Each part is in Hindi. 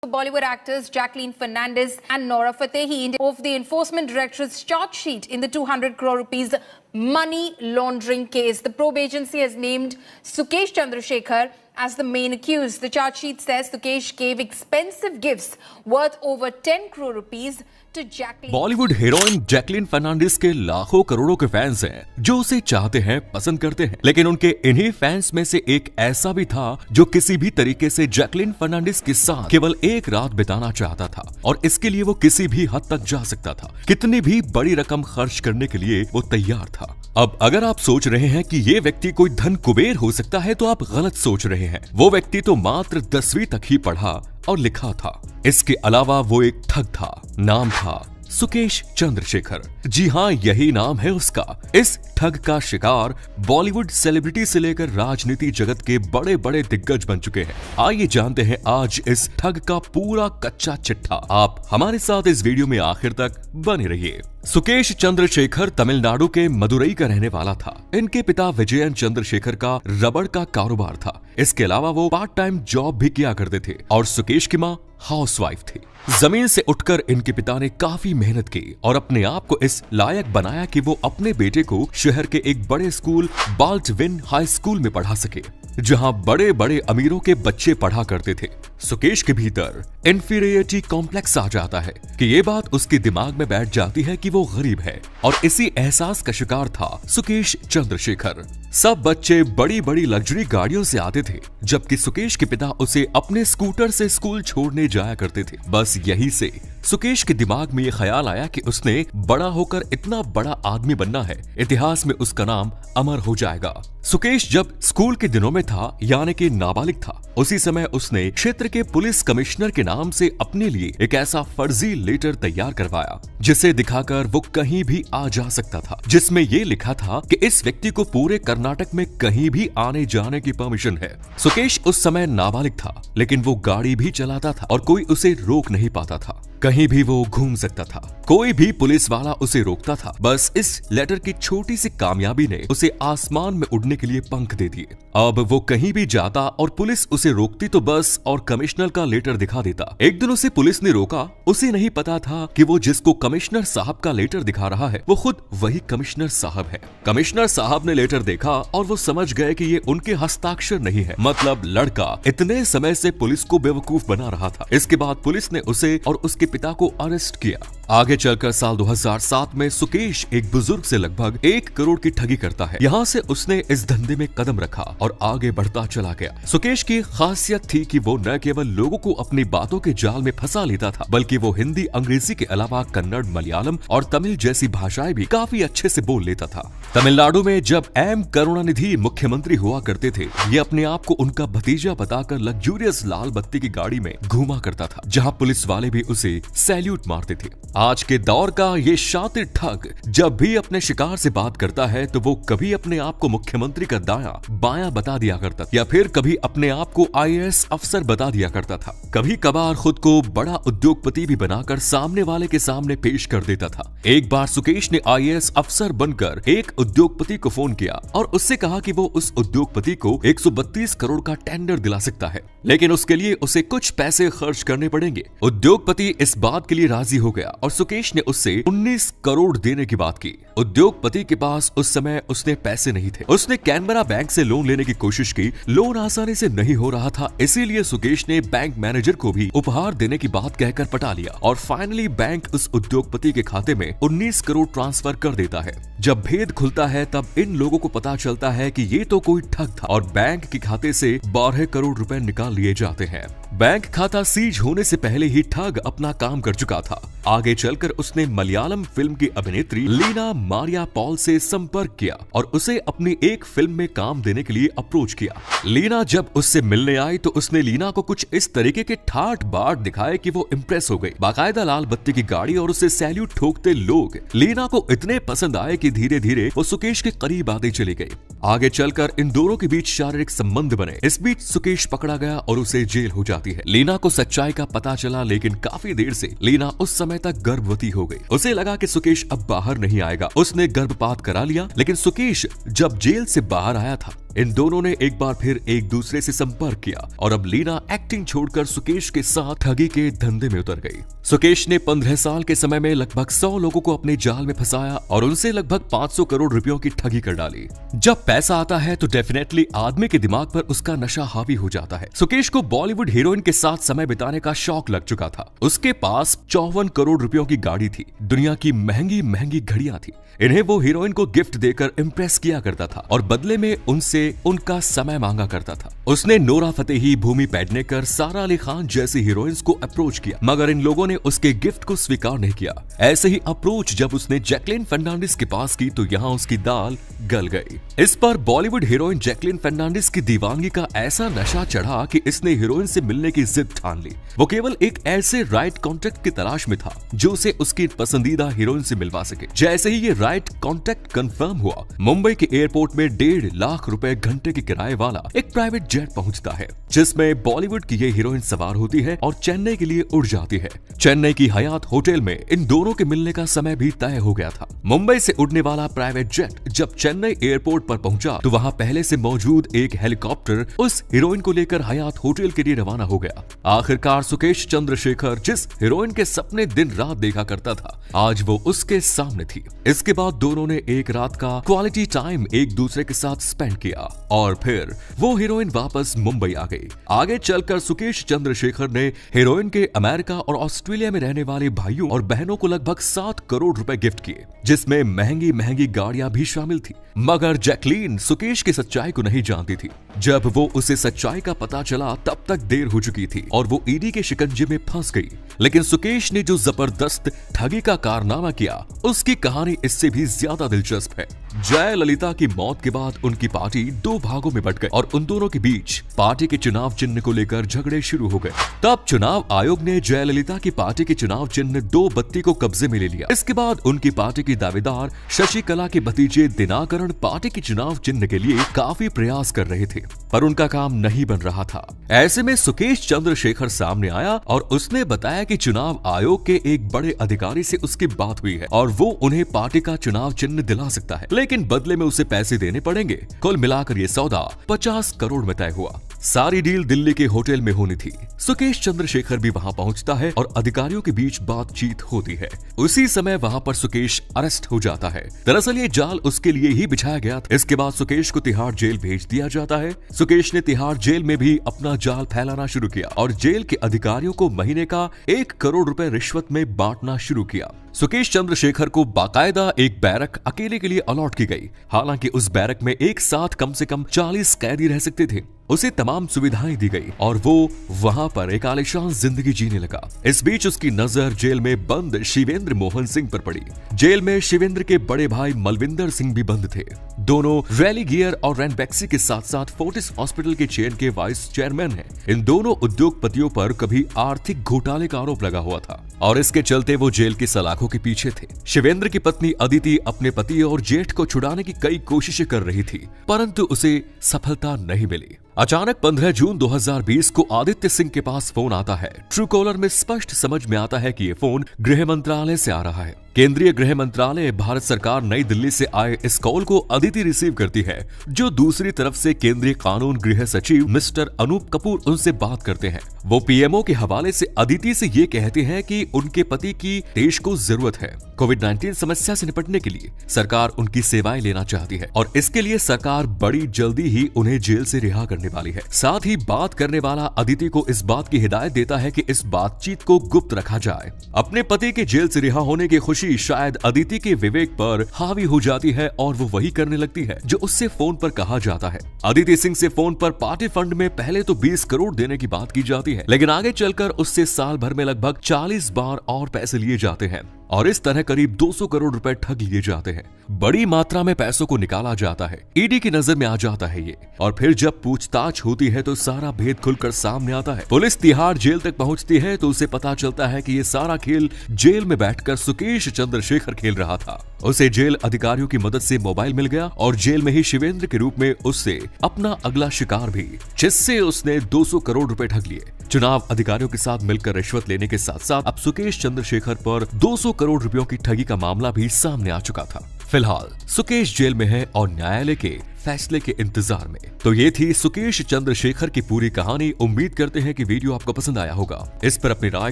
Bollywood actors Jacqueline Fernandez and Nora Fatehi of the Enforcement Directorate's charge sheet in the 200 crore rupees money laundering case. The probe agency has named Sukesh Chandrasekhar as the main accused. The charge sheet says Sukesh gave expensive gifts worth over 10 crore rupees to Jacqueline. Bollywood heroine Jacqueline Fernandez के लाखों करोड़ों के फैंस हैं जो उसे चाहते हैं, पसंद करते हैं, लेकिन उनके इन्हीं फैंस में से एक ऐसा भी था जो किसी भी तरीके से जैकलीन फर्नांडिस के साथ केवल एक रात बिताना चाहता था और इसके लिए वो किसी भी हद तक जा सकता था। कितनी भी बड़ी रकम खर्च करने के लिए वो तैयार था। अब अगर आप सोच रहे हैं कि ये व्यक्ति कोई धन कुबेर हो सकता है तो आप गलत सोच रहे हैं। वो व्यक्ति तो मात्र 10वीं तक ही पढ़ा और लिखा था। इसके अलावा वो एक ठग था। नाम था सुकेश चंद्रशेखर। जी हाँ, यही नाम है उसका। इस ठग का शिकार बॉलीवुड सेलिब्रिटी से लेकर राजनीति जगत के बड़े बड़े दिग्गज बन चुके हैं। आइए जानते हैं आज इस ठग का पूरा कच्चा चिट्ठा। आप हमारे साथ इस वीडियो में आखिर तक बने रहिए। सुकेश चंद्रशेखर तमिलनाडु के मदुरई का रहने वाला था। इनके पिता विजयन चंद्रशेखर का रबड़ का कारोबार था। इसके अलावा वो पार्ट टाइम जॉब भी किया करते थे और सुकेश की मां हाउसवाइफ थी। जमीन से उठकर इनके पिता ने काफी मेहनत की और अपने आप को इस लायक बनाया कि वो अपने बेटे को शहर के एक बड़े स्कूल बाल्टविन हाई स्कूल में पढ़ा सके, जहां बड़े बड़े अमीरों के बच्चे पढ़ा करते थे। सुकेश के भीतर इंफीरियरिटी कॉम्प्लेक्स आ जाता है कि ये बात उसके दिमाग में बैठ जाती है कि वो गरीब है और इसी एहसास का शिकार था सुकेश चंद्रशेखर। सब बच्चे बड़ी बड़ी लग्जरी गाड़ियों से आते थे, जबकि सुकेश के पिता उसे अपने स्कूटर से स्कूल छोड़ने जाया करते थे। बस यही से सुकेश के दिमाग में ये ख्याल आया कि उसने बड़ा होकर इतना बड़ा आदमी बनना है, इतिहास में उसका नाम अमर हो जाएगा। सुकेश जब स्कूल के दिनों में था, यानी कि नाबालिग था, उसी समय उसने क्षेत्र के पुलिस कमिश्नर के नाम से अपने लिए एक ऐसा फर्जी लेटर तैयार करवाया जिसे दिखाकर वो कहीं भी आ जा सकता था, जिसमें ये लिखा था कि इस व्यक्ति को पूरे कर्नाटक में कहीं भी आने जाने की परमिशन है। सुकेश उस समय नाबालिग था, लेकिन वो गाड़ी भी चलाता था और कोई उसे रोक नहीं पाता था। कहीं भी वो घूम सकता था, कोई भी पुलिस वाला उसे रोकता था। बस इस लेटर की छोटी सी कामयाबी ने उसे आसमान में उड़ने के लिए पंख दे दिए। अब वो कहीं भी जाता और पुलिस उसे रोकती तो बस और कमिश्नर का लेटर दिखा देता। एक दिन उसे पुलिस ने रोका। उसे नहीं पता था कि वो जिसको कमिश्नर साहब का लेटर दिखा रहा है वो खुद वही कमिश्नर साहब है। कमिश्नर साहब ने लेटर देखा और वो समझ गए कि ये उनके हस्ताक्षर नहीं है। मतलब लड़का इतने समय से पुलिस को बेवकूफ बना रहा था। इसके बाद पुलिस ने उसे और उसके पिता को अरेस्ट किया। आगे चलकर साल 2007 में सुकेश एक बुजुर्ग से लगभग 1 करोड़ की ठगी करता है। यहाँ से उसने इस धंधे में कदम रखा और आगे बढ़ता चला गया। सुकेश की खासियत थी कि वो न केवल लोगों को अपनी बातों के जाल में फंसा लेता था, बल्कि वो हिंदी, अंग्रेजी के अलावा कन्नड़, मलयालम और तमिल जैसी भाषाएं भी काफी अच्छे से बोल लेता था। तमिलनाडु में जब एम करुणानिधि मुख्यमंत्री हुआ करते थे, ये अपने आप को उनका भतीजा बताकर लग्जूरियस लाल बत्ती की गाड़ी में घूमा करता था, जहाँ पुलिस वाले भी उसे सैल्यूट मारते थे। आज के दौर का ये शातिर ठग जब भी अपने शिकार से बात करता है तो वो कभी अपने आप को मुख्यमंत्री का दायां बायां बता दिया करता या फिर कभी अपने आप को IAS अफसर बता दिया करता था। कभी कभार खुद को बड़ा उद्योगपति भी बनाकर सामने वाले के सामने पेश कर देता था। एक बार सुकेश ने IAS अफसर बनकर एक उद्योगपति को फोन किया और उससे कहा कि वो उस उद्योगपति को 132 करोड़ का टेंडर दिला सकता है, लेकिन उसके लिए उसे कुछ पैसे खर्च करने पड़ेंगे। उद्योगपति इस बात के लिए राजी हो गया और सुकेश ने उससे 19 करोड़ देने की बात की। उद्योगपति के पास उस समय उसने पैसे नहीं थे। उसने कैनबरा बैंक से लोन लेने की कोशिश की। लोन आसानी से नहीं हो रहा था, इसीलिए सुकेश ने बैंक मैनेजर को भी उपहार देने की बात कहकर पटा लिया और फाइनली बैंक उस उद्योगपति के खाते में 19 करोड़ ट्रांसफर कर देता है। जब भेद खुलता है तब इन लोगों को पता चलता है कि ये तो कोई ठग था और बैंक के खाते से 12 करोड़ रुपए निकाल लिए जाते हैं। बैंक खाता सीज होने से पहले ही ठग अपना काम कर चुका था। आगे चलकर उसने मलयालम फिल्म की अभिनेत्री लीना मारिया पॉल से संपर्क किया और उसे अपनी एक फिल्म में काम देने के लिए अप्रोच किया। लीना जब उससे मिलने आई तो उसने लीना को कुछ इस तरीके के ठाट बाट दिखाए कि वो इम्प्रेस हो गई। बाकायदा लाल बत्ती की गाड़ी और उसे सैल्यूट ठोकते लोग लीना को इतने पसंद आए कि धीरे धीरे वो सुकेश के करीब आते चले गए। आगे चलकर इन दोनों के बीच शारीरिक संबंध बने। इस बीच सुकेश पकड़ा गया और उसे जेल हो जाती है। लीना को सच्चाई का पता चला, लेकिन काफी देर से लीना उस समय तक गर्भवती हो गई। उसे लगा कि सुकेश अब बाहर नहीं आएगा। उसने गर्भपात करा लिया, लेकिन सुकेश जब जेल से बाहर आया था इन दोनों ने एक बार फिर एक दूसरे से संपर्क किया और अब लीना एक्टिंग छोड़कर सुकेश के साथ ठगी के धंधे में उतर गई। सुकेश ने 15 साल के समय में लगभग 100 लोगों को अपने जाल में फंसाया और उनसे लगभग 500 करोड़ रुपयों की ठगी कर डाली। जब पैसा आता है तो डेफिनेटली आदमी के दिमाग पर उसका नशा हावी हो जाता है। सुकेश को बॉलीवुड हीरोइन के साथ समय बिताने का शौक लग चुका था। उसके पास 54 करोड़ रुपयों की गाड़ी थी, दुनिया की महंगी महंगी घड़ियां थी। इन्हें वो हीरोइन को गिफ्ट देकर इम्प्रेस किया करता था और बदले में उनसे उनका समय मांगा करता था। उसने नोरा फतेही, भूमि पेडनेकर, सारा अली खान जैसी हीरोइंस को अप्रोच किया, मगर इन लोगों ने उसके गिफ्ट को स्वीकार नहीं किया। ऐसे ही अप्रोच जब उसने जैकलीन फर्नांडिस के पास की तो यहाँ उसकी दाल गल गई। इस पर बॉलीवुड हीरोइन जैकलीन फर्नांडिस की दीवानगी का ऐसा नशा चढ़ा कि इसने हीरोइन से मिलने की जिद ठान ली। वो केवल एक ऐसे राइट कॉन्टेक्ट की तलाश में था जो उसे उसकी पसंदीदा हीरोइन से मिलवा सके। जैसे ही ये राइट कॉन्टेक्ट कंफर्म हुआ, मुंबई के एयरपोर्ट में 1.5 लाख रुपए घंटे के किराए वाला एक प्राइवेट जेट पहुंचता है, जिसमें बॉलीवुड की ये हीरोइन सवार होती है और चेन्नई के लिए उड़ जाती है। चेन्नई की हयात होटल में इन दोनों के मिलने का समय भी तय हो गया था। मुंबई से उड़ने वाला प्राइवेट जेट जब चेन्नई एयरपोर्ट पर पहुंचा तो वहां पहले से मौजूद एक हेलीकॉप्टर उस हीरोइन को लेकर हयात होटल के लिए रवाना हो गया। आखिरकार सुकेश चंद्रशेखर जिस हीरोइन के सपने दिन रात देखा करता था, आज वो उसके सामने थी। इसके बाद दोनों ने एक रात का क्वालिटी टाइम एक दूसरे के साथ स्पेंड किया और फिर वो हीरोइन वापस मुंबई आ गई। आगे चलकर सुकेश चंद्रशेखर ने हीरोइन के अमेरिका और ऑस्ट्रेलिया में रहने वाले भाइयों और बहनों को लगभग 7 करोड़ रुपए गिफ्ट किए, जिसमें महंगी महंगी गाड़ियां भी शामिल थी। मगर जैकलीन सुकेश की सच्चाई को नहीं जानती थी। जब वो उसे सच्चाई का पता चला तब तक देर हो चुकी थी और वो ईडी के शिकंजे में फंस गई। लेकिन सुकेश ने जो जबरदस्त ठगी का कारनामा किया, उसकी कहानी इससे भी ज्यादा दिलचस्प है। जयललिता की मौत के बाद उनकी पार्टी 2 भागों में बंट गई और उन दोनों के बीच पार्टी के चुनाव चिन्ह को लेकर झगड़े शुरू हो गए। तब चुनाव आयोग ने जयललिता की पार्टी के चुनाव चिन्ह 2 बत्ती को कब्जे में ले लिया। इसके बाद उनकी पार्टी की दावेदार शशिकला के भतीजे दिनाकरण पार्टी के चुनाव चिन्ह के लिए काफी प्रयास कर रहे थे, पर उनका काम नहीं बन रहा था। ऐसे में सुकेश चंद्रशेखर सामने आया और उसने बताया कि चुनाव आयोग के एक बड़े अधिकारी से उसकी बात हुई है और वो उन्हें पार्टी का चुनाव चिन्ह दिला सकता है, लेकिन बदले में उसे पैसे देने पड़ेंगे। कुल मिलाकर ये सौदा 50 करोड़ में तय हुआ। सारी डील दिल्ली के होटल में होनी थी। सुकेश चंद्रशेखर भी वहां पहुंचता है और अधिकारियों के बीच बातचीत होती है। उसी समय वहां पर सुकेश अरेस्ट हो जाता है। दरअसल ये जाल उसके लिए ही बिछाया गया था। इसके बाद सुकेश को तिहाड़ जेल भेज दिया जाता है। सुकेश ने तिहाड़ जेल में भी अपना जाल फैलाना शुरू किया और जेल के अधिकारियों को महीने का 1 करोड़ रुपए रिश्वत में बांटना शुरू किया। सुकेश चंद्रशेखर को बाकायदा एक बैरक अकेले के लिए अलॉट की गई। हालांकि उस बैरक में एक साथ कम से कम 40 कैदी रह सकते थे। उसे तमाम सुविधाएं दी गई और वो वहां पर एक आलीशान जिंदगी जीने लगा। इस बीच उसकी नजर जेल में बंद शिवेंद्र मोहन सिंह पर पड़ी। जेल में शिवेंद्र के बड़े भाई मलविंदर सिंह भी बंद थे। दोनों रैली गियर और रैनबैक्सी के साथ साथ फोर्टिस हॉस्पिटल के चेन के वाइस चेयरमैन हैं। इन दोनों उद्योगपतियों पर कभी आर्थिक घोटाले का आरोप लगा हुआ था और इसके चलते वो जेल की सलाखों के पीछे थे। शिवेंद्र की पत्नी अदिति अपने पति और जेठ को छुड़ाने की कई कोशिशें कर रही थी, परंतु उसे सफलता नहीं मिली। अचानक 15 जून 2020 को आदित्य सिंह के पास फोन आता है। ट्रू कॉलर में स्पष्ट समझ में आता है कि ये फोन गृह मंत्रालय से आ रहा है। केंद्रीय गृह मंत्रालय भारत सरकार नई दिल्ली से आए इस कॉल को अदिति रिसीव करती है, जो दूसरी तरफ से केंद्रीय कानून गृह सचिव मिस्टर अनूप कपूर उनसे बात करते हैं। वो पीएमओ के हवाले से अदिति से ये कहते हैं कि उनके पति की देश को जरूरत है। कोविड-19 समस्या से निपटने के लिए सरकार उनकी सेवाएं लेना चाहती है और इसके लिए सरकार बड़ी जल्दी ही उन्हें जेल से रिहा करने वाली है। साथ ही बात करने वाला अदिति को इस बात की हिदायत देता है कि इस बातचीत को गुप्त रखा जाए। अपने पति के जेल से रिहा होने की खुशी शायद अदिति के विवेक पर हावी हो जाती है और वो वही करने लगती है जो उससे फोन पर कहा जाता है। अदिति सिंह से फोन पर पार्टी फंड में पहले तो 20 करोड़ देने की बात की जाती है, लेकिन आगे चलकर उससे साल भर में लगभग 40 बार और पैसे लिए जाते हैं और इस तरह करीब 200 करोड़ रुपए ठग लिए जाते हैं। बड़ी मात्रा में पैसों को निकाला जाता है। ईडी की नजर में आ जाता है ये, और फिर जब पूछताछ होती है तो सारा भेद खुलकर सामने आता है। पुलिस तिहाड़ जेल तक पहुंचती है तो उसे पता चलता है कि ये सारा खेल जेल में बैठकर सुकेश चंद्रशेखर खेल रहा था। उसे जेल अधिकारियों की मदद से मोबाइल मिल गया और जेल में ही शिवेंद्र के रूप में उससे अपना अगला शिकार भी, जिससे उसने 200 करोड़ रुपए ठग लिए। चुनाव अधिकारियों के साथ मिलकर रिश्वत लेने के साथ साथ अब सुकेश चंद्रशेखर पर 200 करोड़ रुपयों की ठगी का मामला भी सामने आ चुका था। फिलहाल सुकेश जेल में है और न्यायालय के फैसले के इंतजार में। तो ये थी सुकेश चंद्रशेखर की पूरी कहानी। उम्मीद करते हैं कि वीडियो आपको पसंद आया होगा। इस पर अपनी राय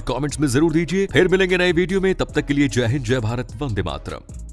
कमेंट्स में जरूर दीजिए। फिर मिलेंगे नए वीडियो में, तब तक के लिए जय हिंद, जय भारत, वंदे मातरम।